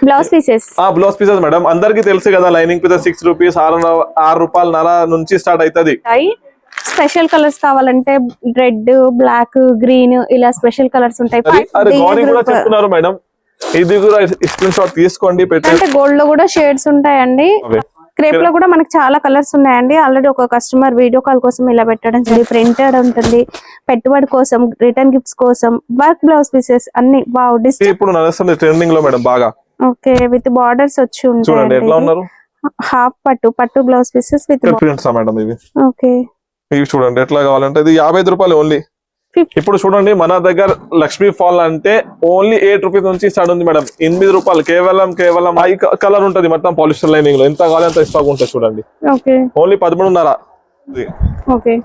Blouse pieces blouse pieces madam అందరికి తెలుసు కదా లైనింగ్ పీసెస్ 6 రూపీస్ 6 రూపాయల నుంచి స్టార్ట్ అవుతుంది. స్పెషల్ కలర్స్ కావాలంటే రెడ్ బ్లాక్ గ్రీన్ ఇలా స్పెషల్ కలర్స్ ఉంటాయి. చెప్తున్నారు మేడం, ఇది కూడా స్క్రీన్ షాట్ తీసుకోండి. అంటే గోల్డ్ లో కూడా షేడ్స్ ఉంటాయండి. క్రేప్ లో కూడా మనకి చాలా కలర్స్ ఉన్నాయండి. ఆల్రెడీ ఒక కస్టమర్ వీడియో కాల్ కోసం ఇలా పెట్టడం జరిగింది. ప్రింటెడ్ ఉంటుంది, పెట్టుబడి కోసం, రిటర్న్ గిఫ్ట్స్ కోసం, వర్క్ బ్లౌజ్ పీసెస్ అన్ని. వావ్, ఇప్పుడు నడుస్తుంది ట్రెండింగ్ లో మేడం బాగా. ఓకే, విత్ బార్డర్స్ వచ్చి ఉంటాయి. హాఫ్ పట్టు blouse pieces with prints madam ఇవి. ఓకే, ఇవి చూడండి ఎట్లా కావాలంటే ఇది 55 రూపాయలు ఓన్లీ. ఇప్పుడు చూడండి మన దగ్గర లక్ష్మీ ఫాల్ అంటే ఓన్లీ 8 రూపీస్ నుంచి స్టార్ట్ ఉంది మేడం. 8 రూపాయలు కేవలం హై కలర్ ఉంటది మొత్తం పాలిస్టర్ లైనింగ్ లో. ఎంత కావాలి అంత స్టాక్ ఉంటుంది చూడండి. ఓన్లీ 13.5. ఓకే,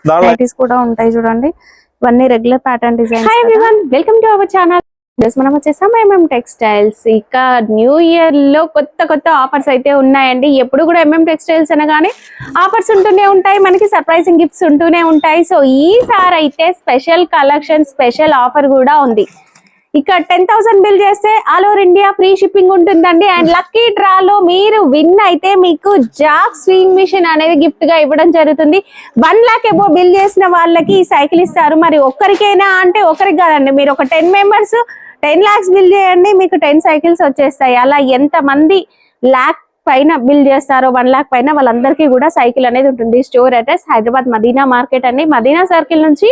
నైటీస్ కూడా ఉంటాయి చూడండి. ఇవన్నీ regular pattern design. Hi everyone, welcome to our channel. మనం వచ్చేసాం MM టెక్స్టైల్స్. ఇక న్యూ ఇయర్ లో కొత్త ఆఫర్స్ అయితే ఉన్నాయండి. ఎప్పుడు కూడా MM టెక్స్టైల్స్ అనగానే ఆఫర్స్ ఉంటూనే ఉంటాయి, మనకి సర్ప్రైజింగ్ గిఫ్ట్స్ ఉంటూనే ఉంటాయి. సో ఈసారి అయితే స్పెషల్ కలెక్షన్, స్పెషల్ ఆఫర్ కూడా ఉంది. ఇక 10,000 బిల్ చేస్తే all over India free shipping ఉంటుందండి. అండ్ లక్కీ డ్రాలో మీరు విన్ అయితే మీకు జాక్ స్వింగ్ మిషన్ అనేది గిఫ్ట్ గా ఇవ్వడం జరుగుతుంది. 1 lakh ఎబో బిల్ చేసిన వాళ్ళకి ఈ సైకిల్ ఇస్తారు. మరి ఒక్కరికైనా అంటే ఒకరికి కాదండి, మీరు ఒక 10 మెంబర్స్ 10 lakhs బిల్ చేయండి, మీకు 10 సైకిల్స్ వచ్చేస్తాయి. అలా ఎంత మంది lakh పైన బిల్ చేస్తారో 1 lakh పైన వాళ్ళందరికీ కూడా సైకిల్ అనేది ఉంటుంది. Store address Hyderabad Madina market అండి. మదీనా సర్కిల్ నుంచి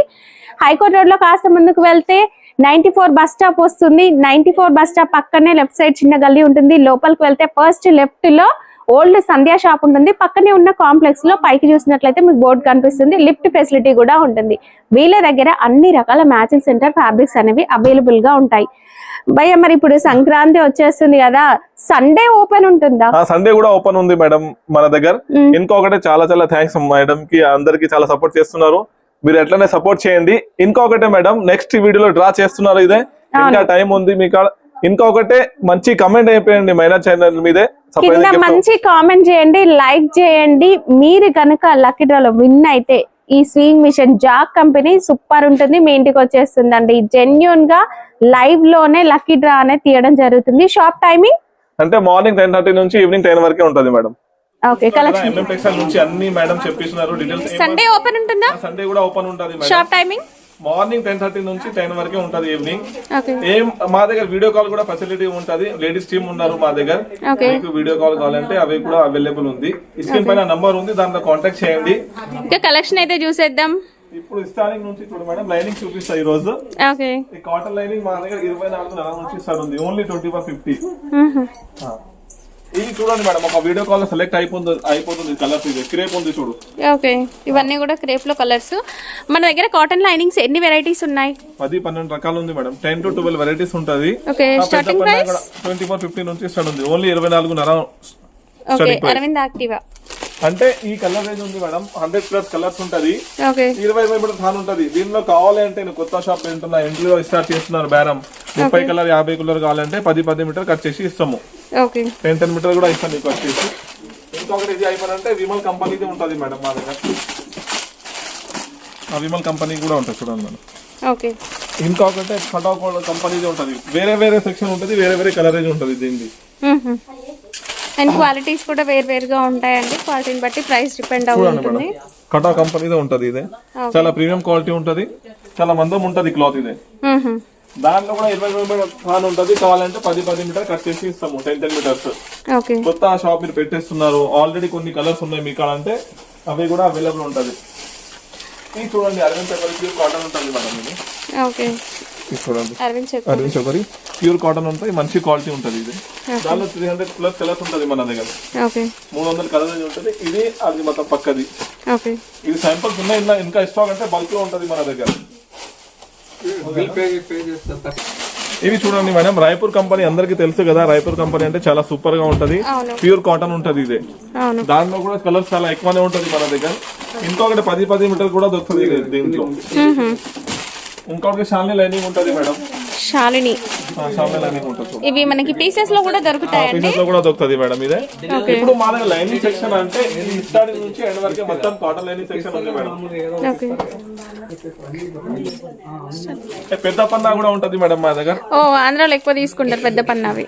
హైకోర్ట్ రోడ్ లో కాస్త ముందుకు వెళ్తే 94 బస్ స్టాప్ వస్తుంది. 94 బస్ స్టాప్ పక్కనే లెఫ్ట్ సైడ్ చిన్న గల్లీ ఉంటుంది. లోపలికి వెళ్తే ఫస్ట్ లెఫ్ట్ లో ఓల్డ్ సంధ్యా షాప్ ఉంటుంది. పక్కనే ఉన్న కాంప్లెక్స్ లో పైకి చూసినట్లయితే మీకు బోర్డు కనిపిస్తుంది. లిఫ్ట్ ఫెసిలిటీ కూడా ఉంటుంది. వీళ్ళ దగ్గర అన్ని రకాల మ్యాచింగ్ సెంటర్ ఫ్యాబ్రిక్స్ అనేవి అవైలబుల్ గా ఉంటాయి. భయ్య, మరి ఇప్పుడు సంక్రాంతి వచ్చేస్తుంది కదా, సండే ఓపెన్ ఉంటుందా? సండే కూడా ఓపెన్ ఉంది మేడం మన దగ్గర. ఇంకొకటి చాలా థ్యాంక్స్ మేడం కి, అందరికి చాలా సపోర్ట్ చేస్తున్నారు. మీరు ఎట్లనే సపోర్ట్ చేయండి. ఇంకొకటే మేడం, నెక్స్ట్ వీడియోలో డ్రా చేస్తున్నారు. ఇదే ఇంకా టైం ఉంది మీకు. ఇంకొకటే మంచి కమెంట్ అయిపోయండి మైనా ఛానల్ మీదే. మంచి కామెంట్ చేయండి, లైక్ చేయండి. మీరు కనుక లక్కీ డ్రాలో విన్ అయితే ఈ sewing machine Jack company super ఉంటుంది, మీ ఇంటికి వచ్చేస్తుందండి. జెన్యూన్ గా లైవ్ లోనే లక్కీ డ్రా అనేది తీయడం జరుగుతుంది. షాప్ టైమింగ్ అంటే మార్నింగ్ 10:30 నుంచి ఈవినింగ్ 10 వరకే ఉంటుంది madam. Okay, collection MM textile నుంచి అన్ని మేడం చెప్పిస్తున్నారు డీటెయిల్స్. సండే ఓపెన్ ఉంటుందా? సండే కూడా ఓపెన్ ఉంటుంది మేడం. షాప్ టైమింగ్ మార్నింగ్ 10:30 నుంచి 10 వరకే ఉంటది ఈవినింగ్. మా దగ్గర వీడియో కాల్ కూడా ఫెసిలిటీ ఉంటది. లేడీస్ టీమ్ ఉన్నారు మా దగ్గర. మీకు వీడియో కాల్ కావాలంటే అవి కూడా అవైలబుల్ ఉంది. స్క్రీన్ పైన నంబర్ ఉంది, దాంట్లో కాంటాక్ట్ చేయండి. ఇంకా కలెక్షన్ అయితే చూసేద్దాం. ఇప్పుడు స్టార్టింగ్ నుంచి చూడు మేడం, లైనింగ్ చూపిస్తా ఈ రోజు. ఈ కాటన్ లైనింగ్ మా దగ్గర 24 నుంచి స్టార్ట్ ఉంది. ఓన్లీ 2150. ఇది చూడండి మేడం, ఒక వీడియో కాల్ సెలెక్ట్ అయిపోతుంది కలర్స్. ఇది క్రేప్ ఉంది చూడు. ఓకే, ఇవన్నీ కూడా క్రేప్ లో కలర్స్. మన దగ్గర కాటన్ లైనింగ్స్ ఎన్ని వెరైటీస్ ఉన్నాయి? 10-12 రకాలు ఉంది మేడం. 10 to 12 వెరైటీస్ ఉంటది. ఓకే, స్టార్టింగ్ ప్రైస్ 2450 నుంచి స్టార్ట్ ఉంది. ఓన్లీ 24.5. ఓకే, అరవింద్ యాక్టివా అంటే ఈ కలర్ రేంజ్ ఉంది మేడం. 100+ కలర్స్ ఉంటది. 20 మీటర్ థాన్ ఉంటది. దీనిలో కావాలి అంటే నేను కొత్త షాప్ వింటున్నా, ఇంట్లో స్టార్ట్ చేస్తున్నారు బేరం. 30 కలర్ 50 కలర్ కావాలంటే 10 మీటర్ కట్ చేసి ఇస్తాము. 10 మీటర్ కూడా ఇస్తాను నీకు వచ్చేసి. ఇంకొకటి ఇది అయిపోయిందంటే విమల్ కంపెనీది ఉంటది మేడం మా దగ్గర. ఆ విమల్ కంపెనీ కూడా ఉంటుంది చూడండి మేడం. ఇంకొకటి ఫటాఫట్ కంపెనీది ఉంటది. వేరే సెక్షన్ ఉంటది, వేరే కలర్ రేంజ్ ఉంటది దీనిది. అండ్ క్వాలిటీస్ కూడా వేరుగా ఉంటాయండి. క్వాలిటీని బట్టి ప్రైస్ డిపెండ్ అవుతుంది. కటా కంపెనీదే ఉంటది. ఇదే చాలా ప్రీమియం క్వాలిటీ ఉంటది, చాలా మందం ఉంటది క్లాత్. ఇదే దాంట్లో కూడా 20 మీటర్ థాన్ ఉంటది. కావాలంటే 10 మీటర్ కట్ చేసి ఇస్తాము. 10 మీటర్స్. కొత్త షాప్ మీరు పెట్టేస్తున్నారు, ఆల్రెడీ కొన్ని కలర్స్ ఉన్నాయి మీకు అంటే అవి కూడా అవైలబుల్ ఉంటది. ఇది చూడండి, అరవింద్ చక్రీ కాటన్ ఉంటుంది మేడం. ఇది చూడండి, అరవింద్ చక్రీ ప్యూర్ కాటన్ ఉంటుంది, మంచి క్వాలిటీ ఉంటది. ఇది దానిలో 300+ కలర్స్ ఉంటది మన దగ్గర. 300 కలర్ ఉంటది. ఇది అది మొత్తం పక్కది. ఇది శాంపుల్స్ ఉన్నాయి, ఇంకా స్టాక్ అంటే బల్క్ లో ఉంటది మన దగ్గర. ఇవి చూడండి మేడం, రాయపూర్ కంపెనీ అందరికి తెలుసు కదా. రాయపూర్ కంపెనీ అంటే చాలా సూపర్ గా ఉంటది, ప్యూర్ కాటన్ ఉంటది. ఇదే దాంట్లో కూడా కలర్స్ చాలా ఎక్కువనే ఉంటది మన దగ్గర. ఇంకొకటి 10 మీటర్ కూడా దొరుకుతుంది దీంట్లో. ఇంకొకటి షాలిని లైనింగ్ ఉంటది మేడం. షాలిని లైనింగ్ ఉంటుంది. ఇవి మనకి పీసెస్ లో కూడా దొరుకుతాయి. పీసెస్ లో కూడా దొరుకుతుంది మేడం. ఇదే ఇప్పుడు మా దగ్గర లైనింగ్ సెక్షన్ అంటే స్టార్టింగ్ నుంచి ఎండ్ వరకే మొత్తం కాటన్ లైనింగ్ సెక్షన్ ఉంది మేడం. పెద్ద పన్నా కూడా ఉంటది మేడం మా దగ్గర. ఆంధ్రాలో ఎక్కువ తీసుకుంటారు పెద్ద పన్నావి.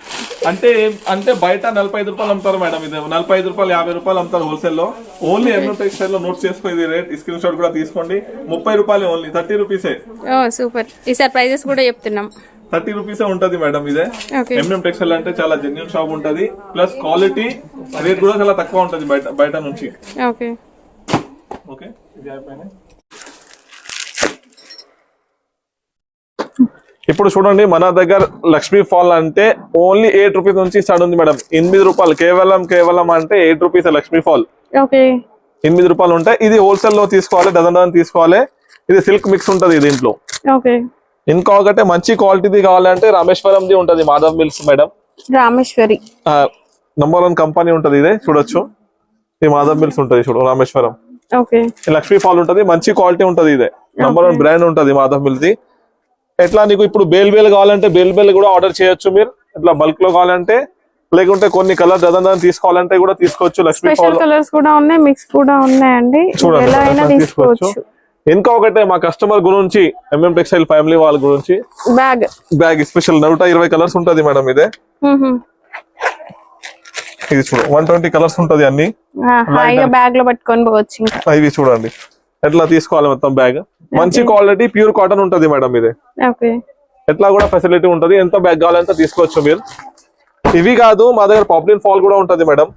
అంటే బయట 45 రూపాయలు అమ్ముతారు మేడం, ఇది 45 రూపాయలు 50 రూపాయలు అమ్ముతారు హోల్సేల్ లో. ఓన్లీ ఎంఎం టెక్స్టైల్ లో నోట్ చేసుకో, ఇది రేట్ స్క్రీన్ షాట్ కూడా తీసుకోండి. 30 రూపాయలు ఓన్లీ, 30 రూపీసే. సూపర్. ఈసారి ప్రైజెస్ కూడా చెప్తున్నాం. 30 రూపీసే ఉంటది మేడం ఇదే. ఎంఎం టెక్స్టైల్ అంటే చాలా జెన్యూన్ షాప్ ఉంటది, ప్లస్ క్వాలిటీ రేట్ కూడా చాలా తక్కువ ఉంటది బయట నుంచి. Okay okay. ఇది అయిపోయినాయి. ఇప్పుడు చూడండి మన దగ్గర లక్ష్మీ ఫాల్ అంటే ఓన్లీ 8 రూపీస్ నుంచి స్టార్ట్ ఉంది మేడం. 8 రూపాయలు కేవలం అంటే 8 రూపీస్ లక్ష్మీ ఫాల్. 8 రూపాయలు ఉంటాయి. ఇది హోల్సేల్ లో తీసుకోవాలి, డజన్ తీసుకోవాలి. ఇది సిల్క్ మిక్స్ ఉంటది దీంట్లో. ఇంకా ఒకటే మంచి క్వాలిటీది కావాలంటే రామేశ్వరంది ఉంటది, Madhav mills madam. Rameshwari number 1 company ఉంటది, ఇదే చూడొచ్చు. ఈ మాధవ్ మిల్స్ ఉంటది చూడు, రామేశ్వరం. లక్ష్మీ ఫాల్ ఉంటది, మంచి క్వాలిటీ ఉంటది. ఇదే నంబర్ 1 బ్రాండ్ ఉంటది మాధవ్ మిల్స్ ది. ఎట్లా నీకు ఇప్పుడు బేల్ కావాలంటే బేల్ కూడా ఆర్డర్ చేయొచ్చు మీరు. ఇట్లా బల్క్ లో కావాలంటే, లేకుంటే కొన్ని కలర్ డజన్ తీసుకోవాలంటే కూడా తీసుకోవచ్చు. లక్ష్మీ ఫాల్ కలర్స్ కూడా ఉన్నాయి, మిక్స్ కూడా ఉన్నాయండి, చూడండి తీసుకోవచ్చు. ఇంకా ఒకటే మా కస్టమర్ గురించి, ఎంఎం టెక్స్టైల్ ఫ్యామిలీ వాళ్ళ గురించి బ్యాగ్ స్పెషల్ 120 కలర్స్ ఉంటది మేడం. ఇదే ఇది చూడు, 120 కలర్స్ ఉంటది అన్ని. బ్యాగ్ లో పట్టుకొని పోవచ్చు. ఇవి చూడండి ఎట్లా తీసుకోవాలి మొత్తం బ్యాగ్. మంచి క్వాలిటీ ప్యూర్ కాటన్ ఉంటది మేడం ఇదే. ఎట్లా కూడా ఫెసిలిటీ ఉంటది, ఎంత బ్యాగ్ కావాలంటే తీసుకోవచ్చు మీరు. ఇవి కాదు, మా దగ్గర పాప్లిన్ ఫాల్ కూడా ఉంటది మేడం.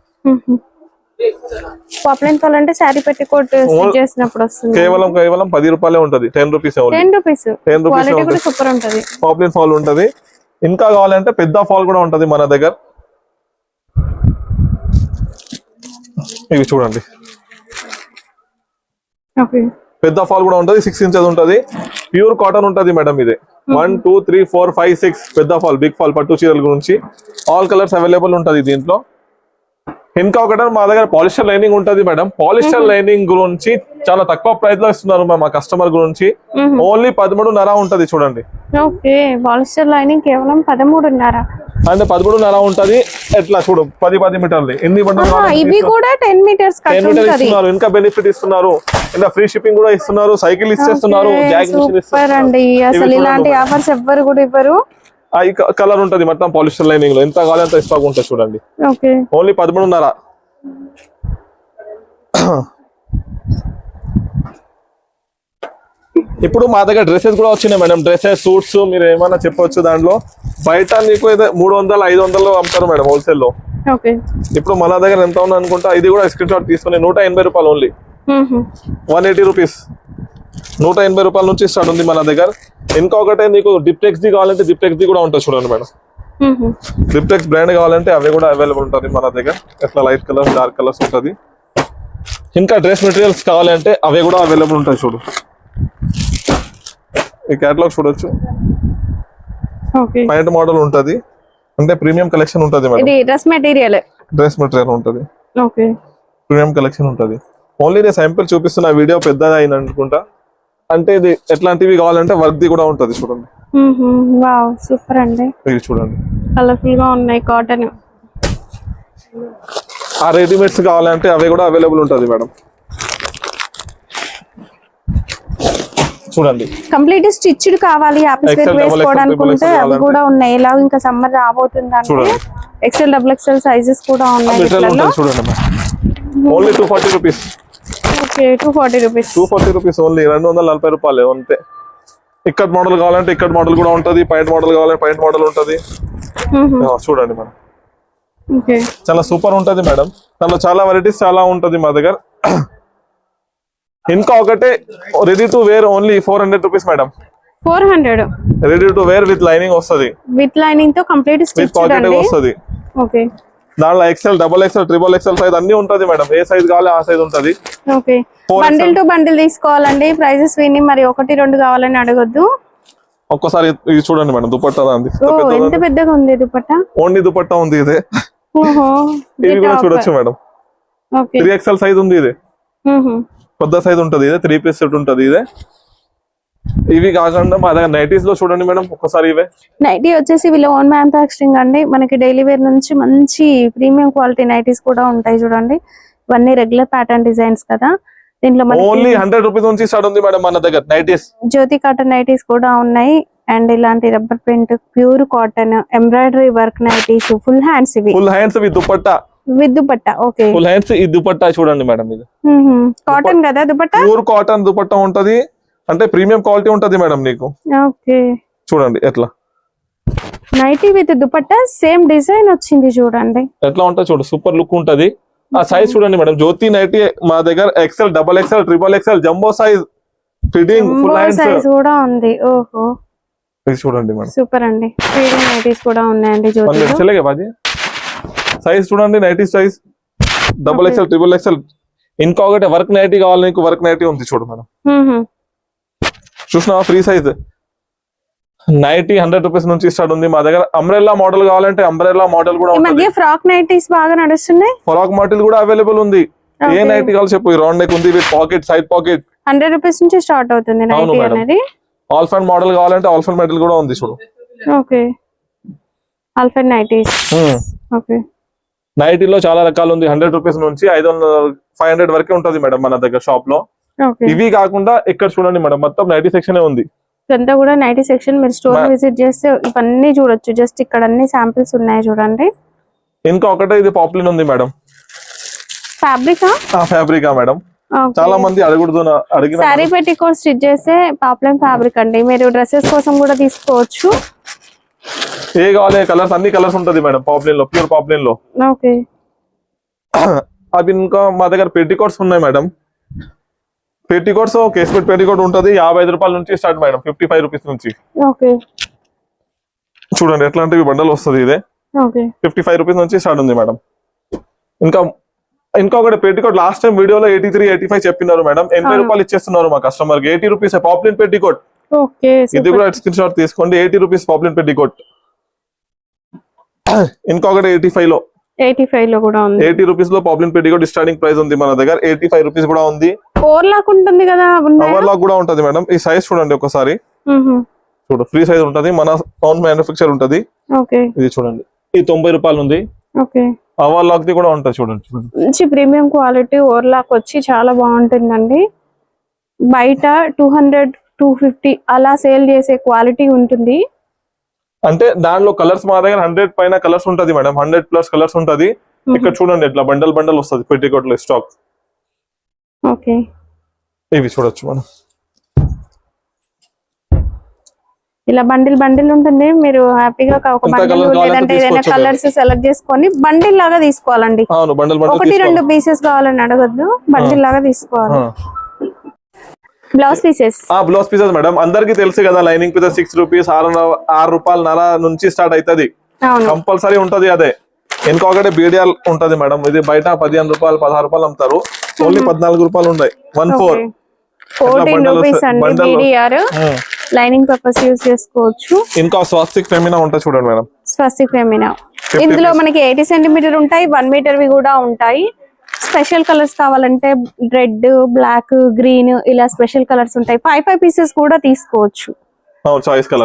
పాప్లిన్ ఫాల్ అంటే శారీ పెట్టికోట్ చేసినప్పుడు వస్తుంది. కేవలం 10 రూపాయలే ఉంటది, 10 రూపీస్. 10 రూపీస్ సూపర్ ఉంటది. పాప్లిన్ ఫాల్ ఉంటది. ఇంకా కావాలంటే పెద్ద ఫాల్ కూడా ఉంటది మన దగ్గర. ఇవి చూడండి, పెద్ద ఫాల్ కూడా ఉంటది, 6 ఇంచెస్ ఉంటది. ప్యూర్ కాటన్ ఉంటది మేడం. ఇది 1 2 3 4 5 6 పెద్ద ఫాల్, బిగ్ ఫాల్ పట్టు చీరల గురించి. ఆల్ కలర్స్ అవైలబుల్ ఉంటది దీంట్లో. ఇంకా ఒకటి మా దగ్గర పాలిస్టర్ లైనింగ్ ఉంటది మేడం. పాలిస్టర్ లైనింగ్ గురించి చాలా తక్కువ ప్రైస్ లో ఇస్తున్నారు మా కస్టమర్ గురించి. ఓన్లీ 13.5 ఉంటది చూడండి. పాలిస్టర్ లైనింగ్ కేవలం 13.5 అంటే 13.5 ఉంటది. ఎట్లా చూడు, 10 మీటర్లు. ఎన్ని ఇవి కూడా 10 మీటర్స్ ఇస్తున్నారు. ఇంకా బెనిఫిట్ ఇస్తున్నారు, ఇంకా ఫ్రీ షిప్పింగ్ కూడా ఇస్తున్నారు, సైకిల్ ఇచ్చేస్తున్నారు, జాగ్ మిషన్ ఇస్తున్నారు. ఇలాంటి ఆఫర్స్ ఎవ్వరు కూడా ఇవ్వరు. కలర్ ఉంటది మొత్తం పాలిస్టర్ లైనింగ్ లో. ఎంత కావాలి అంత స్టాక్ ఉంటుంది చూడండి. ఓన్లీ 13.5. ఇప్పుడు మా దగ్గర డ్రెస్సెస్ కూడా వచ్చినాయి మేడం. డ్రెస్సెస్, సూట్స్ మీరు ఏమైనా చెప్పొచ్చు. దాంట్లో బయట నీకు 300 500 అమ్ముతారు మేడం హోల్సేల్ లో. ఇప్పుడు మన దగ్గర ఎంత ఉంది అనుకుంటా. ఇది కూడా స్క్రీన్ షాట్ తీసుకుని 180 రూపాయలు ఓన్లీ. 180 రూపీస్, 180 రూపాయల నుంచి స్టార్ట్ ఉంది మన దగ్గర. ఇంకొకటే నీకు డిప్టెక్స్ ది కావాలంటే డిప్టెక్స్ ది కూడా ఉంటుంది చూడండి మేడం. డిప్టెక్స్ బ్రాండ్ కావాలంటే అవి కూడా అవైలబుల్ ఉంటుంది మన దగ్గర. ఎట్లా లైట్ కలర్స్, డార్క్ కలర్స్ ఉంటుంది. ఇంకా డ్రెస్ మెటీరియల్స్ కావాలంటే అవి కూడా అవైలబుల్ ఉంటాయి చూడు. ఈ క్యాటలాగ్ చూడొచ్చు. ప్యాంట్ మోడల్ ఉంటది, అంటే ప్రీమియం కలెక్షన్ ఉంటది మేడం. డ్రెస్ మెటీరియల్ ఉంటది, ప్రీమియం కలెక్షన్ ఉంటది. ఓన్లీ నేను శాంపిల్ చూపిస్తున్న, వీడియో పెద్దది అయిన అనుకుంటా. అంటే ఇది ఎట్లాంటివి కావాలంటే వర్క్ ది కూడా ఉంటది చూడండి. సూపర్ అండి. ఇది చూడండి, కలర్ఫుల్ గా ఉన్నాయి. కాటన్ ఆ రెడీమేడ్స్ కావాలంటే అవి కూడా అవైలబుల్ ఉంటది మేడం. చూడండి, కంప్లీట్ స్టిచ్డ్ కావాలి ఆఫీస్ వేర్ వేసుకోవడానికి అవి కూడా ఉన్నాయి. ఇలా ఇంకా సమ్మర్ రాబోతుంది అంటే ఎక్సెల్ డబుల్ ఎక్సెల్ సైజెస్ కూడా ఉన్నాయి. చూడండి, ఓన్లీ 240 రూపీస్. 240 rupees only. 240 రూపాయలు అంతే. ఇక్కడ మోడల్ కావాలంటే ఇక్కడ మోడల్ కూడా ఉంటది. పైంట్ మోడల్ కావాలంటే పైంట్ మోడల్ ఉంటది. చూడండి మేడం, చాలా సూపర్ ఉంటది మేడం. దాంట్లో చాలా వెరైటీస్ చాలా ఉంటది మా దగ్గర. ఇంకా ఒకటే ready to wear only 400 rupees madam. 400 ready to wear with lining వస్తది. విత్ లైనింగ్ తో కంప్లీట్ స్టిచ్ వస్తది. ఓకే, దాంట్లో XL, double XL, triple XL size అన్ని ఉంటది మేడం. ఏ సైజ్ కావాలి ఆ సైజ్ ఉంటది. ఓకే, బండిల్ టు బండిల్ తీసుకోవాలండి. ప్రైజెస్ విని మరి 1 2 కావాలని అడగొద్దు. ఒక్కసారి ఇది చూడండి మేడం, దుపట్టా ఉంది. ఎంత పెద్దగా ఉంది దుపట్టా. ఓన్లీ దుపట్టా ఉంది ఇదే. ఇది కూడా చూడొచ్చు మేడం. 3XL సైజ్ ఉంది ఇది. పెద్ద సైజ్ ఉంటది ఇదే. 3 పీస్ సెట్ ఉంటది ఇదే. ఇవి కాకుండా మా దగ్గర నైటీస్ లో చూడండి మేడం ఒక్కసారి. ఇవే నైటీ వచ్చేసి వీళ్ళ ఓన్ మ్యానుఫాక్చరింగ్ అండి. మనకి డైలీ వేర్ నుంచి మంచి ప్రీమియం క్వాలిటీ నైటీస్ కూడా ఉంటాయి చూడండి. ఇవన్నీ రెగ్యులర్ ప్యాటర్న్ డిజైన్స్ కదా. దీంట్లో ఓన్లీ 100 రూపీస్ నుంచి స్టార్ట్ ఉంది మేడం మన దగ్గర నైటీస్. జ్యోతి కాటన్ నైటీస్ కూడా ఉన్నాయి. అండ్ ఇలాంటి rubber print, pure cotton, embroidery work nighties, full hands ఇవి. Full hands with dupatta. With dupatta. Okay. Full hands ఈ దుపట్టా చూడండి మేడం, ఇది కాటన్ కదా దుపట్టా? ప్యూర్ కాటన్ దుపట్టా ఉంటది, అంటే ప్రీమియం క్వాలిటీ ఉంటది మేడం నీకు. ఓకే. చూడండి ఎట్లా nighty with dupatta same design వచ్చింది చూడండి. ఎట్లా ఉంటది చూడు, సూపర్ లుక్ ఉంటది. ఆ సైజ్ చూడండి మేడం, జ్యోతి నైటీ మా దగ్గర XL, double XL, triple XL, jumbo size, fitting, full hands size కూడా ఉంది. ఓహో, ఇది చూడండి మేడం, సూపర్ అండి. ఫీడింగ్ నైటీస్ కూడా ఉన్నాయండి జ్యోతి. సైజ్ చూడండి, nighty size double XL, triple XL. ఇంకొకటి వర్క్ నైటీ కావాలి నీకు, వర్క్ నైటీ ఉంది చూడు మేడం. చూసినా ఫ్రీ సైజ్ నైటీ 100 రూపీస్ నుంచి స్టార్ట్ ఉంది మా దగ్గర. అంబ్రెల్లా మోడల్ కావాలంటే అంబ్రెల్లా మోడల్ కూడా ఉంది. ఫ్రాక్ నైటీస్ బాగా నడుస్తున్నాయి. ఫ్రాక్ మోడల్ కూడా అవైలబుల్ ఉంది. ఏ నైటీ కావాలి చెప్పు. రౌండ్ నెక్ ఉంది with pocket, side pocket. 100 rupees నుంచి స్టార్ట్ అవుతుంది నైటీ అనేది. ఆల్ఫన్ మోడల్ కావాలంటే ఆల్ఫన్ మోడల్ కూడా ఉంది చూడు. ఓకే, ఆల్ఫన్ నైటీస్. ఓకే. నైటీలో చాలా రకాలు ఉంది. 100 రూపీస్ నుంచి 500 వరకే ఉంటది మేడం మన దగ్గర షాప్ లో. ఇవి కాకుండా ఇక్కడ చూడండి మేడం, మొత్తం నైటీ సెక్షన్ ఉంది. ఇదంతా కూడా నైటీ సెక్షన్. మీరు స్టోర్ విజిట్ చేస్తే ఇవన్నీ చూడొచ్చు. జస్ట్ ఇక్కడ అన్ని శాంపిల్స్ ఉన్నాయి చూడండి. ఇంకొకటి ఇది పాపులర్ ఉంది మేడం. ఫ్యాబ్రికా? ఫ్యాబ్రికా మేడం. చాలా మంది అడిగిన సారీ పెట్టికోట్ స్టిచ్ చేస్తే పాపులర్ ఫ్యాబ్రిక్ అండి. మీరు డ్రెస్సెస్ కోసం కూడా తీసుకోవచ్చు. ఏ కావాలి కలర్స్, అన్ని కలర్స్ ఉంటది మేడం పాపులర్ లో, ప్యూర్ పాపులర్ లో. ఓకే. అవి ఇంకా మా దగ్గర పెట్టికోట్స్ ఉన్నాయి మేడం. పెట్టికోట్స్ కేస్పెట్ పెట్టికోట్ ఉంటది 55 రూపాయల నుంచి స్టార్ట్ మేడం, 55 రూపీస్ నుంచి. ఓకే. చూడండి ఎట్లాంటివి బండల్ వస్తుంది. ఇదే 55 రూపీస్ నుంచి స్టార్ట్ ఉంది మేడం. ఇంకొకటి పెట్టికోట్ లాస్ట్ టైం వీడియోలో 83, 85 చెప్పినారు మేడం. 80 రూపాయలు ఇచ్చేస్తున్నారు మా కస్టమర్ కి. 80 రూపీస్ పాపులర్ పెట్టికోట్. ఇది కూడా స్క్రీన్ షాట్ తీసుకోండి. 80 రూపీస్ పాపులర్ పెట్టికోట్. ఇంకొకటి 85 లో కూడా ఉంది. 80 రూపీస్ లో పాపులర్ పెట్టికోట్ స్టార్టింగ్ ప్రైస్ ఉంది మన దగ్గర. 85 రూపీస్ కూడా ఉంది. ఓవర్లాక్ ఉంటుంది కదా? ఓవర్లాక్ కూడా ఉంటది మేడం. ఈ సైజ్ చూడండి ఒకసారి, చూడు ఫ్రీ సైజ్ ఉంటది, మన ఓన్ మ్యానుఫ్యాక్చర్ ఉంటది. ఇది చూడండి, ఇది 90 రూపాయలు ఉంది. ఓవర్లాక్ ది కూడా ఉంటది చూడండి. మంచి ప్రీమియం క్వాలిటీ ఓవర్లాక్ వచ్చి చాలా బాగుంటుందండి. బయట 200, 250 అలా సేల్ చేసే క్వాలిటీ ఉంటుంది. అంటే దాంట్లో కలర్స్ మా దగ్గర 100 పైన కలర్స్ ఉంటది మేడం. 100+ కలర్స్ ఉంటది. ఇక్కడ చూడండి ఎట్లా బండల్ బండల్ వస్తుంది పెట్టికోట్ లో స్టాక్. ఓకే. ఇవి చూడొచ్చు మనం, ఇలా బండిల్ బండిల్ ఉంటుంది. మీరు హ్యాపీగా ఒక బండిల్ లేదంటే ఏదైనా కలర్స్ సెలెక్ట్ చేసుకొని బండిల్ లాగా తీసుకోవాలండి. 1-2 పీసెస్ కావాలని అడగద్దు, బండిల్ లాగా తీసుకోవాలి. బ్లౌజ్ పీసెస్ మేడం అందరికి తెలుసు కదా, లైనింగ్ పీసెస్ 6 రూపీస్, 6 రూపాయల నుంచి స్టార్ట్ అవుతుంది. కంపల్సరీ ఉంటది. అదే ఇంకొకటి బీడియాల్ ఉంటది మేడం. ఇది బయట 15 రూపాయలు, 16 రూపాయలు అమ్ముతారు. ఓన్లీ 14 రూపాయలు ఉన్నాయి. 14 రూపీస్ అండి బీడియార్. లైనింగ్ పర్పస్ యూజ్ చేసుకోవచ్చు. ఇంకా స్వాస్తిక్ ఫెమినా ఉంటాయి చూడండి మేడం. స్వాస్తిక్ ఫెమినా ఇందులో మనకి 80 సెంటీమీటర్ ఉంటాయి, 1 మీటర్వి కూడా ఉంటాయి. స్పెషల్ కలర్స్ కావాలంటే రెడ్, బ్లాక్, గ్రీన్ ఇలా స్పెషల్ కలర్స్ ఉంటాయి. 5 పీసెస్ కూడా తీసుకోవచ్చు.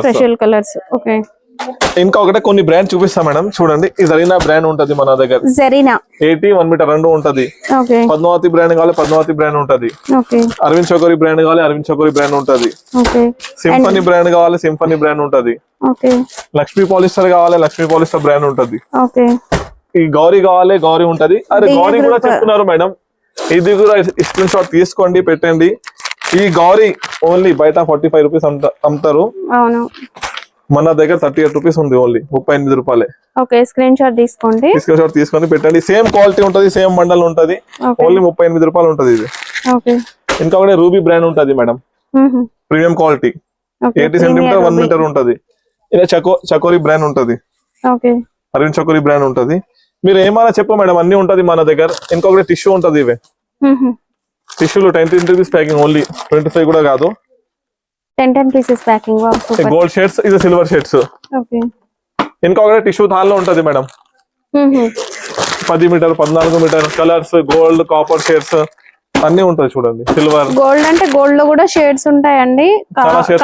Special colours. ఓకే. ఇంకొకటి కొన్ని బ్రాండ్ చూపిస్తా మేడం. చూడండి, ఈ జరీనా బ్రాండ్ ఉంటది మన దగ్గర. జరీనా 80, 1 మీటర్ 2 ఉంటది. పద్మావతి బ్రాండ్ కావాలి, పద్మావతి బ్రాండ్ ఉంటది. అరవింద్ చౌకరీ బ్రాండ్ కావాలి, అరవింద్ చౌకరీ బ్రాండ్ ఉంటది. సింఫనీ బ్రాండ్ కావాలి, సింఫనీ బ్రాండ్ ఉంటది. లక్ష్మీ పాలిస్టర్ కావాలి, లక్ష్మీ పాలిస్టర్ బ్రాండ్ ఉంటది. ఈ గౌరీ కావాలి, గౌరీ ఉంటది. అరే గౌరీ కూడా చెప్తున్నారు మేడం, ఇది కూడా స్క్రీన్ షాట్ తీసుకోండి, పెట్టండి. ఈ గౌరీ ఓన్లీ బయట 45 రూపీస్ అమ్ముతారు. మన దగ్గర 38 రూపీస్ ఉంది. ఓన్లీ 38 రూపాయలే. స్క్రీన్ షాట్ తీసుకొని పెట్టండి. సేమ్ క్వాలిటీ ఉంటది, సేమ్ బండల్ ఉంటది. ఓన్లీ 38 రూపాయలు ఉంటది ఇది. ఇంకొకటి రూబీ బ్రాండ్ ఉంటది madam, premium quality. 80 centimetre 1 metre ఉంటది. ఇలా చకోరీ బ్రాండ్ ఉంటది, అరవింద్ చకోరీ బ్రాండ్ ఉంటది. మీరు ఏమైనా చెప్పు మేడం, అన్ని ఉంటది మన దగ్గర. ఇంకొకటి టిష్యూ ఉంటది. ఇవే టిష్యూలు 10 రూపీస్ ప్యాకింగ్, ఓన్లీ 25 కూడా కాదు. 10 పీసెస్ ప్యాకింగ్. గోల్డ్ షేడ్స్, ఇది సిల్వర్ షేడ్స్. ఇంకొకటి టిష్యూ దానిలో ఉంటది madam. 10 metre, 14 metre colours, gold, copper shades అన్ని ఉంటాయి చూడండి. సిల్వర్, గోల్డ్ అంటే గోల్డ్ లో కూడా షేడ్స్ ఉంటాయండి.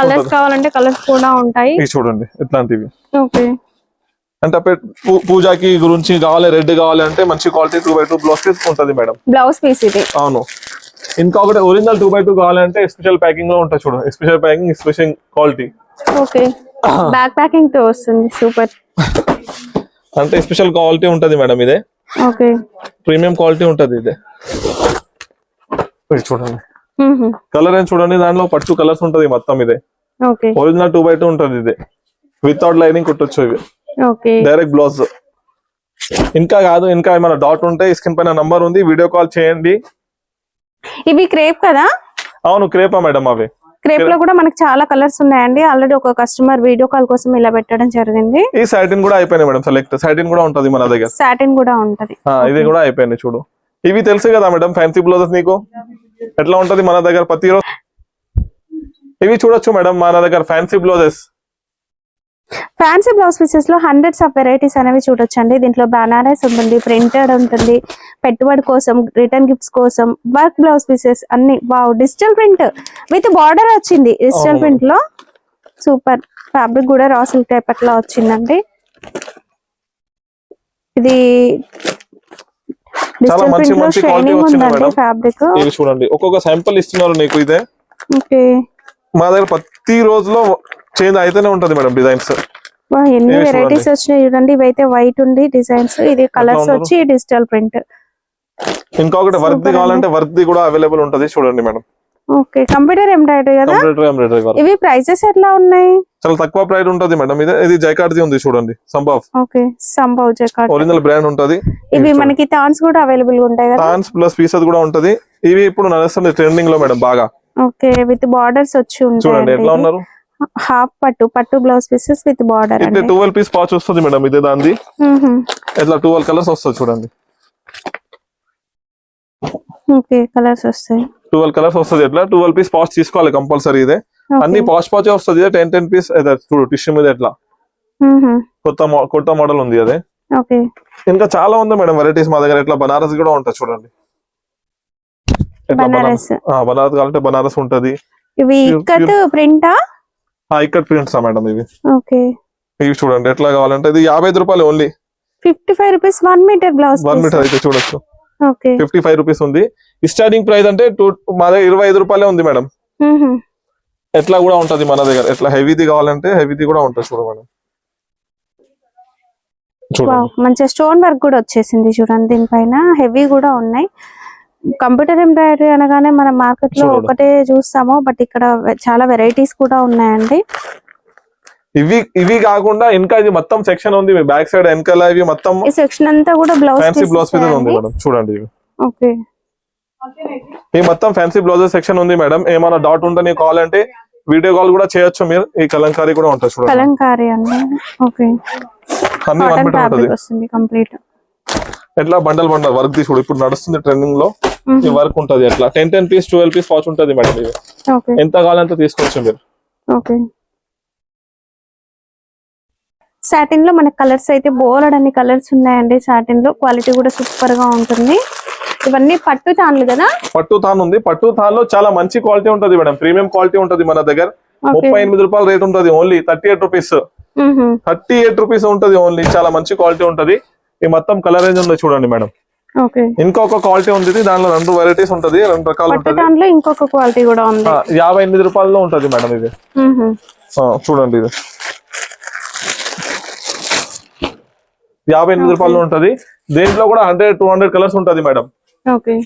కలర్స్ కావాలంటే కలర్స్ కూడా ఉంటాయి. చూడండి ఇట్లాంటివి. అంటే పూజకి గురించి కావాలి, రెడ్ కావాలి అంటే మంచి క్వాలిటీ 2x2 బ్లౌజ్ పీస్ ఉంటది మేడం. బ్లౌజ్ పీస్ ఇది. అవును. ఇంకొకటి ఒరిజినల్ 2x2 కావాలంటే స్పెషల్ ప్యాకింగ్ లో ఉంటాయి చూడు. Special packing, special quality okay back packing తో వస్తుంది సూపర్. అంటే స్పెషల్ క్వాలిటీ ఉంటది మేడం ఇదే, ఓకే ప్రీమియం క్వాలిటీ ఉంటది ఇదే. ఇది చూడండి కలర్ ఏం చూడండి, దాంట్లో పట్టు కలర్స్ ఉంటది మొత్తం ఇదే. ఓకే ఒరిజినల్ 2x2 ఉంటది ఇది, వితౌట్ లైనింగ్ కుట్టొచ్చు ఇవి. Okay direct blouse. ఇంకా కాదు, ఇంకా ఏమైనా డౌట్ ఉంటే స్క్రీన్ పైన నంబర్ ఉంది, వీడియో కాల్ చేయండి. ఇవి క్రేప్ కదా? అవును క్రేపా మేడం అవి. క్రేప్ లో కూడా మనకి చాలా కలర్స్ ఉన్నాయండి. ఆల్రెడీ ఒక కస్టమర్ వీడియో కాల్ కోసం ఇలా పెట్టడం జరిగింది. ఈ సాటిన్ కూడా అయిపోయినాయి మేడం, సెలెక్ట్ సాటిన్ కూడా ఉంటది మన దగ్గర. సాటిన్ కూడా ఉంటది. ఇది కూడా అయిపోయింది చూడు. ఇవి తెలుసు కదా మేడం ఫ్యాన్సీ బ్లౌజెస్ నీకు ఎట్లా ఉంటది మన దగ్గర ప్రతిరోజు. ఇవి చూడొచ్చు మేడం మన దగ్గర fancy blouses. Fancy blouse pieces లో హండ్రెడ్స్ ఆఫ్ వెరైటీస్ అనేవి చూడొచ్చు అండి. దీంట్లో బనారస్ ఉంటుంది, ప్రింటెడ్ ఉంటుంది, పెట్టుబడి కోసం, రిటర్న్ గిఫ్ట్స్ కోసం, వర్క్ బ్లౌజ్ పీసెస్ అన్ని. Wow, digital print with border వచ్చింది డిజిటల్ ప్రింట్ లో. సూపర్. ఫ్యాబ్రిక్ కూడా రా సిల్క్ టైప్ అట్లా వచ్చిందండి. ఇది డిజిటల్ ప్రింట్ లో షైనింగ్ ఉందండి ఫ్యాబ్రిక్. ఇవి చూడండి, ఒక్కొక్క శాంపుల్ ఇస్తున్నారు నీకు ఇదే. ఓకే మా దగ్గర ప్రతి రోజులో చేంజ్ అయితేనే ఉంటది మేడం డిజైన్స్. ఎన్ని వెరైటీస్ వచ్చినాయి చూడండి. ఇవైతే వైట్ ఉంది డిజైన్స్, ఇది కలర్స్ వచ్చి డిజిటల్ ప్రింట్. ఇంకొకటి వర్క్ ది కావాలంటే వర్క్ ది కూడా అవైలబుల్ ఉంటది చూడండి మేడం. ఓకే కంప్యూటర్ ఎంబ్రాయిడరీ కదా? కంప్యూటర్ ఎంబ్రాయిడరీ కావాలి. ఇవి ప్రైసెస్ ఎట్లా ఉన్నాయి? చాలా తక్కువ ప్రైస్ ఉంటది మేడం. ఇది జైకార్డ్ ది ఉంది చూడండి, సంభవ్. ఓకే సంభవ్ జైకార్డ్ ఒరిజినల్ బ్రాండ్ ఉంటది. ఇవి మనకి థాన్స్ కూడా అవైలబుల్ గా ఉంటాయి కదా? థాన్స్ ప్లస్ పీసెస్ కూడా ఉంటది. ఇవి ఇప్పుడు నడుస్తుంది ట్రెండింగ్ లో మేడం బాగా. ఓకే విత్ బార్డర్స్ వచ్చి ఉంటాయి చూడండి ఎట్లా ఉన్నారు. హాఫ్ పట్టు బ్లౌజ్ పీసెస్ విత్ బార్డర్. అంటే 12 పీస్ పాచ్ వస్తుంది మేడం ఇదే దాంది. ఇట్లా 12 కలర్స్ వస్తుంది చూడండి. ఓకే కలర్స్ వస్తాయి, 12 కలర్స్ వస్తుంది. ఎట్లా 12 పీస్ పాచ్ తీసుకోవాలి కంపల్సరీ. ఇదే అన్ని పాచ్ వస్తుంది. 10 పీస్ చూడు టిష్యూ మీద ఎట్లా కొత్త మోడల్ ఉంది అదే. ఓకే ఇంకా చాలా ఉంది మేడం వెరైటీస్ మా దగ్గర. ఇట్లా బనారస్ కూడా ఉంటాయి చూడండి. బనారస్ కావాలంటే బనారస్ ఉంటది. ఇవి ఇక్కత్ ప్రింటా? ఇక్కత్ ప్రింట్సా మేడం ఇవి. ఓకే ఇవి చూడండి ఎట్లా కావాలంటే ఇది 55 రూపాయలు only. 55 rupees 1 metre blouse. 1 metre అయితే చూడొచ్చు. ఓకే 55 రూపీస్ ఉంది. స్టార్టింగ్ ప్రైస్ అంటే మా దగ్గర 25 రూపాయలే ఉంది మేడం. ఎట్లా కూడా ఉంటది మన దగ్గర. ఎట్లా హెవీది కావాలంటే హెవీది కూడా ఉంటుంది చూడ మేడం. మంచి స్టోన్ వర్క్ కూడా వచ్చేసింది చూడండి. దీనిపైన హెవీ కూడా ఉన్నాయి. కంప్యూటర్ ఎంబ్రాయిడరీ అనగానే మనం మార్కెట్ లో ఒకటే చూస్తాము, బట్ ఇక్కడ చాలా వెరైటీస్ కూడా ఉన్నాయండి. ఇవి కాకుండా ఇంకా ఇది మొత్తం సెక్షన్ ఉంది బ్యాక్ సైడ్ వెనకాల. ఇవి మొత్తం ఈ సెక్షన్ అంతా కూడా బ్లౌజ్ ఫ్యాన్సీ బ్లౌజ్ మీద ఉంది మేడం చూడండి. ఇవి ఓకే ఈ మొత్తం ఫ్యాన్సీ బ్లౌజెస్ సెక్షన్ ఉంది మేడం. ఏమైనా డౌట్ ఉంటే నీకు కావాలంటే వీడియో కాల్ కూడా చేయొచ్చు మీరు. ఈ కలంకారీ కూడా ఉంటుంది చూడండి. కలంకారీ అండి. ఓకే అన్ని 1 మీటర్ ఉంటుంది వస్తుంది కంప్లీట్. ఎట్లా బండల్ వర్క్ చూడు ఇప్పుడు నడుస్తుంది ట్రెండింగ్ లో. ఈ వర్క్ ఉంటది ఎట్లా 10 పీస్ 12 పీస్ వాచ్ ఉంటది మేడం. ఇది ఎంత కావాలంటే తీసుకోవచ్చు మీరు. ఓకే సాటిన్ లో మనకి కలర్స్ అయితే బోలెడ్ అన్ని కలర్స్ ఉన్నాయండి. సాటిన్ లో క్వాలిటీ కూడా సూపర్ గా ఉంటుంది. ఇవన్నీ పట్టు తాన్లు కదా? పట్టు తాన్ ఉంది. పట్టు తాన్ లో చాలా మంచి క్వాలిటీ ఉంటది మేడం. ప్రీమియం క్వాలిటీ ఉంటది మన దగ్గర. 38 రూపాయలు రేట్ ఉంటది ఓన్లీ. 38 రూపీస్ 38 రూపీస్ ఉంటది ఓన్లీ. చాలా మంచి క్వాలిటీ ఉంటది. ఈ మొత్తం కలర్ రేంజ్ ఉంది చూడండి మేడం. ఇంకొక క్వాలిటీ ఉంది, దాంట్లో 2 వెరైటీస్ ఉంటది, 2 రకాలు ఉంటది. ఇంకొక క్వాలిటీ కూడా ఉంది. 58 రూపాయల్లో ఉంటది మేడం ఇది. చూడండి ఇది 58 రూపాయల్లో ఉంటది. దీంట్లో కూడా 100-200 కలర్స్ ఉంటది మేడం.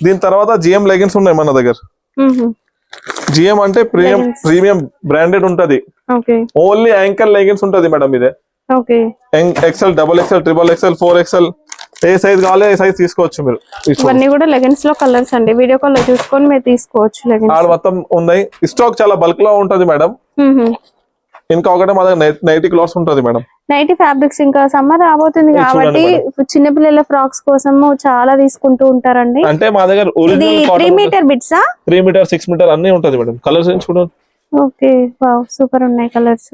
దీని తర్వాత జిఎం లెగిన్స్ ఉన్నాయి మన దగ్గర. జిఎం అంటే ప్రీమియం బ్రాండెడ్ ఉంటది. ఓన్లీ యాంకల్ లెగిన్స్ ఉంటది మేడం. ఇదే XL, XXL, XXL, 4XL ఏ సైజ్ కావాలి ఏ సైజ్ తీసుకోవచ్చు మీరు. ఇవన్నీ కూడా లెగిన్స్ లో కలర్స్ అండి. వీడియో కాల్ లో చూసుకొని మీరు తీసుకోవచ్చు. లెగిన్స్ మొత్తం ఉన్నాయి. స్టాక్ చాలా బల్క్ లో ఉంటది మేడం. ఇంకా ఒకటే మా దగ్గర నైటీ క్లాత్స్ ఉంటది మేడం. నైటీ ఫ్యాబ్రిక్స్ ఇంకా సమ్మర్ రాబోతుంది కాబట్టి చిన్నపిల్లల ఫ్రాక్స్ కోసం చాలా తీసుకుంటూ ఉంటారండి. అంటే మా దగ్గర 3 మీటర్ బిట్స్ 3 మీటర్ 6 మీటర్ అన్ని ఉంటది మేడం. కలర్స్ చూడండి. ఓకే వావ్ సూపర్ ఉన్నాయి కలర్స్.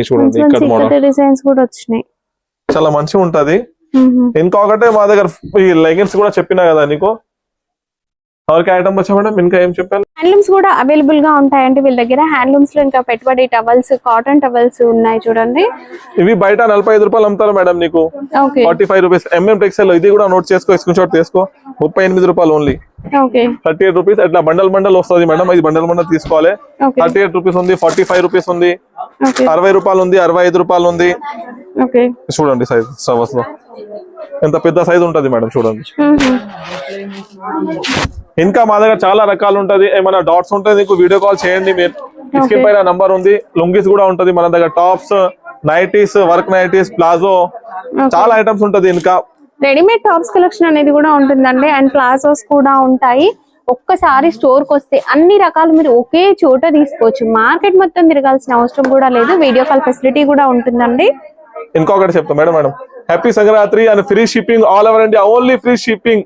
చూడండి ఇక్కడ డిజైన్స్ కూడా వచ్చినాయి. చాలా మంచిగా ఉంటది. ఇంకొకటే మా దగ్గర ఈ లెగిన్స్ కూడా చెప్పినా కదా నీకు. ఎవరికి ఐటమ్ వచ్చా మేడం ఇంకా ఏం చెప్పాలి? హ్యాండ్లూమ్స్ కూడా అవైలబుల్ గా ఉంటాయండి వీళ్ళ దగ్గర. హ్యాండ్లూమ్స్ లో ఇంకా పెట్టుబడి టవల్స్, కాటన్ టవల్స్ ఉన్నాయి చూడండి. ఇవి బయట 45 రూపాయలు అమ్ముతారు మేడం నీకు. 45 రూపీస్ MM టెక్స్టైల్. ఇది కూడా నోట్ చేసుకో, స్క్రీన్ షాట్ తీసుకో. 38 రూపాయలు ఓన్లీ. Okay 38 rupees. ఇట్లా బండల్ వస్తుంది మేడం, ఇది బండల్ తీసుకోవాలి. 38 రూపీస్ ఉంది, 45 రూపీస్ ఉంది, 60 రూపాయలు ఉంది, 65 రూపాయలు ఉంది. ఓకే చూడండి సైజ్ సవర్స్ లో ఎంత పెద్ద సైజ్ ఉంటది మేడం చూడండి. ఇంకా మా దగ్గర చాలా రకాలు ఉంటది. ఏమైనా డాట్స్ ఉంటే మీకు వీడియో కాల్ చేయండి మీరు. స్క్రీన్ పైన నంబర్ ఉంది. లుంగీస్ కూడా ఉంటది మన దగ్గర, tops, nighties, work nighties, palazzo, చాలా ఐటమ్స్ ఉంటది. ఇంకా రెడీమేడ్ టాప్స్ కలెక్షన్ అనేది కూడా ఉంటుందండి, అండ్ ప్లాజోస్ కూడా ఉంటాయి. ఒక్కసారి స్టోర్ కి వస్తే అన్ని రకాలు మీరు ఒకే చోట తీసుకోవచ్చు. మార్కెట్ మొత్తం తిరగాల్సిన అవసరం కూడా లేదు. వీడియో కాల్ ఫెసిలిటీ కూడా ఉంటుందండి. ఇంకొకటి చెప్తా madam, happy Sankranti and free shipping all over India. Only free shipping.